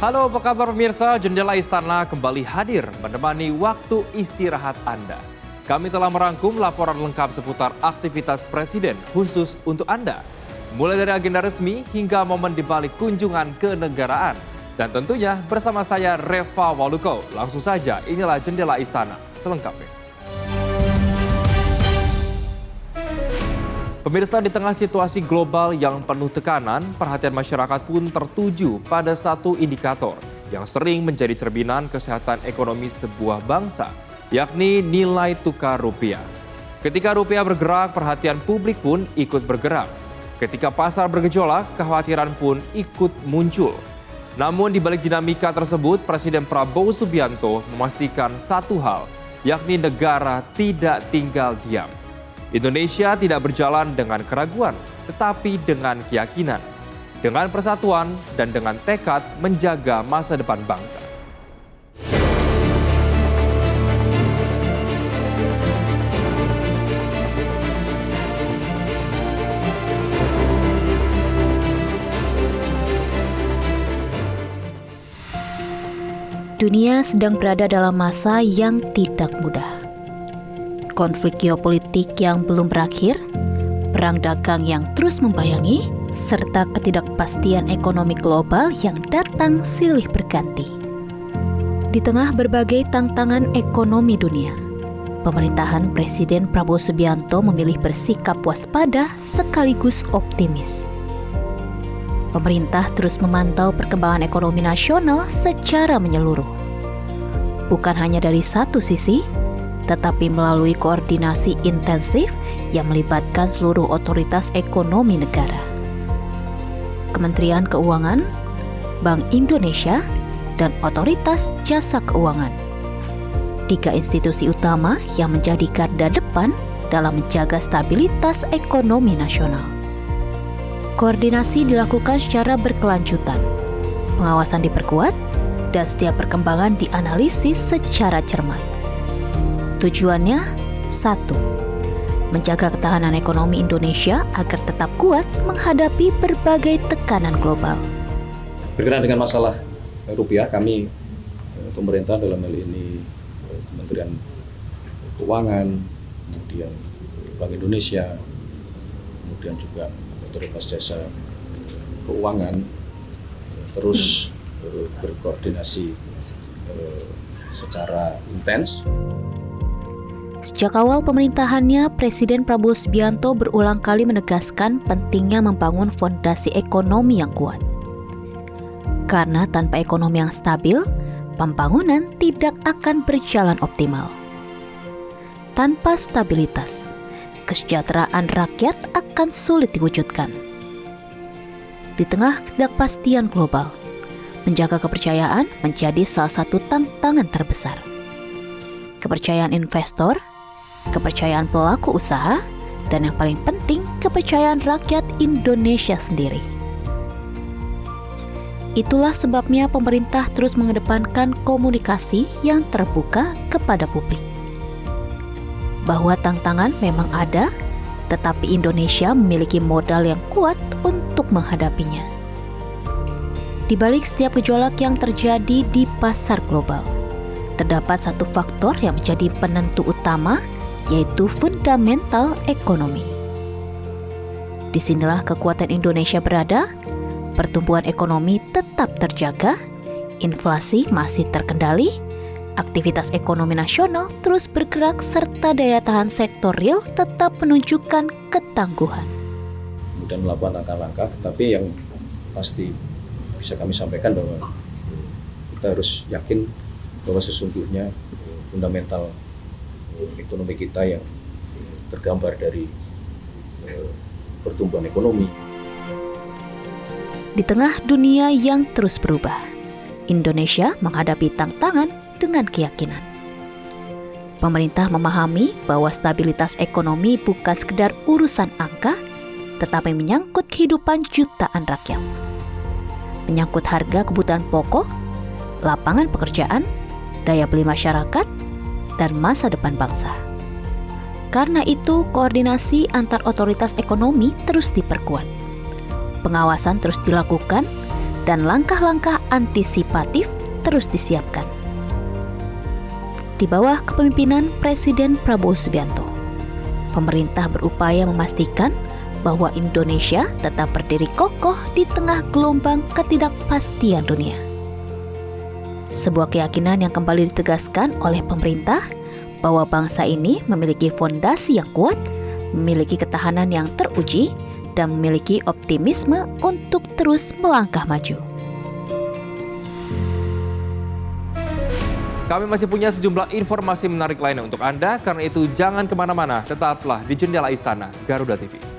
Halo, apa kabar pemirsa? Jendela Istana kembali hadir menemani waktu istirahat Anda. Kami telah merangkum laporan lengkap seputar aktivitas Presiden khusus untuk Anda. Mulai dari agenda resmi hingga momen di balik kunjungan kenegaraan. Dan tentunya bersama saya Reva Waluko. Langsung saja, inilah Jendela Istana selengkapnya. Pemirsa, di tengah situasi global yang penuh tekanan, perhatian masyarakat pun tertuju pada satu indikator yang sering menjadi cerminan kesehatan ekonomi sebuah bangsa, yakni nilai tukar rupiah. Ketika rupiah bergerak, perhatian publik pun ikut bergerak. Ketika pasar bergejolak, kekhawatiran pun ikut muncul. Namun di balik dinamika tersebut, Presiden Prabowo Subianto memastikan satu hal, yakni negara tidak tinggal diam. Indonesia tidak berjalan dengan keraguan, tetapi dengan keyakinan, dengan persatuan dan dengan tekad menjaga masa depan bangsa. Dunia sedang berada dalam masa yang tidak mudah. Konflik geopolitik yang belum berakhir, perang dagang yang terus membayangi, serta ketidakpastian ekonomi global yang datang silih berganti. Di tengah berbagai tantangan ekonomi dunia, pemerintahan Presiden Prabowo Subianto memilih bersikap waspada sekaligus optimis. Pemerintah terus memantau perkembangan ekonomi nasional secara menyeluruh. Bukan hanya dari satu sisi, tetapi melalui koordinasi intensif yang melibatkan seluruh otoritas ekonomi negara. Kementerian Keuangan, Bank Indonesia, dan Otoritas Jasa Keuangan. 3 institusi utama yang menjadi garda depan dalam menjaga stabilitas ekonomi nasional. Koordinasi dilakukan secara berkelanjutan, pengawasan diperkuat, dan setiap perkembangan dianalisis secara cermat. Tujuannya, 1. Menjaga ketahanan ekonomi Indonesia agar tetap kuat menghadapi berbagai tekanan global. Berkenaan dengan masalah rupiah, kami pemerintah dalam hal ini Kementerian Keuangan, kemudian Bank Indonesia, kemudian juga Otoritas Jasa Keuangan terus berkoordinasi secara intens. Sejak awal pemerintahannya, Presiden Prabowo Subianto berulang kali menegaskan pentingnya membangun fondasi ekonomi yang kuat. Karena tanpa ekonomi yang stabil, pembangunan tidak akan berjalan optimal. Tanpa stabilitas, kesejahteraan rakyat akan sulit diwujudkan. Di tengah ketidakpastian global, menjaga kepercayaan menjadi salah satu tantangan terbesar. Kepercayaan investor, kepercayaan pelaku usaha, dan yang paling penting, kepercayaan rakyat Indonesia sendiri. Itulah sebabnya pemerintah terus mengedepankan komunikasi yang terbuka kepada publik. Bahwa tantangan memang ada, tetapi Indonesia memiliki modal yang kuat untuk menghadapinya. Di balik setiap gejolak yang terjadi di pasar global, terdapat satu faktor yang menjadi penentu utama, yaitu fundamental ekonomi. Disinilah kekuatan Indonesia berada, pertumbuhan ekonomi tetap terjaga, inflasi masih terkendali, aktivitas ekonomi nasional terus bergerak, serta daya tahan sektor real tetap menunjukkan ketangguhan. Kemudian melakukan langkah-langkah, tetapi yang pasti bisa kami sampaikan bahwa kita harus yakin bahwa sesungguhnya fundamental ekonomi kita yang tergambar dari pertumbuhan ekonomi. Di tengah dunia yang terus berubah, Indonesia menghadapi tantangan dengan keyakinan. Pemerintah memahami bahwa stabilitas ekonomi bukan sekedar urusan angka, tetapi menyangkut kehidupan jutaan rakyat. Menyangkut harga kebutuhan pokok, lapangan pekerjaan, daya beli masyarakat, dan masa depan bangsa. Karena itu, koordinasi antar otoritas ekonomi terus diperkuat. Pengawasan terus dilakukan dan langkah-langkah antisipatif terus disiapkan. Di bawah kepemimpinan Presiden Prabowo Subianto, pemerintah berupaya memastikan bahwa Indonesia tetap berdiri kokoh di tengah gelombang ketidakpastian dunia. Sebuah keyakinan yang kembali ditegaskan oleh pemerintah bahwa bangsa ini memiliki fondasi yang kuat, memiliki ketahanan yang teruji, dan memiliki optimisme untuk terus melangkah maju. Kami masih punya sejumlah informasi menarik lainnya untuk Anda, karena itu jangan kemana-mana, tetaplah di Jendela Istana Garuda TV.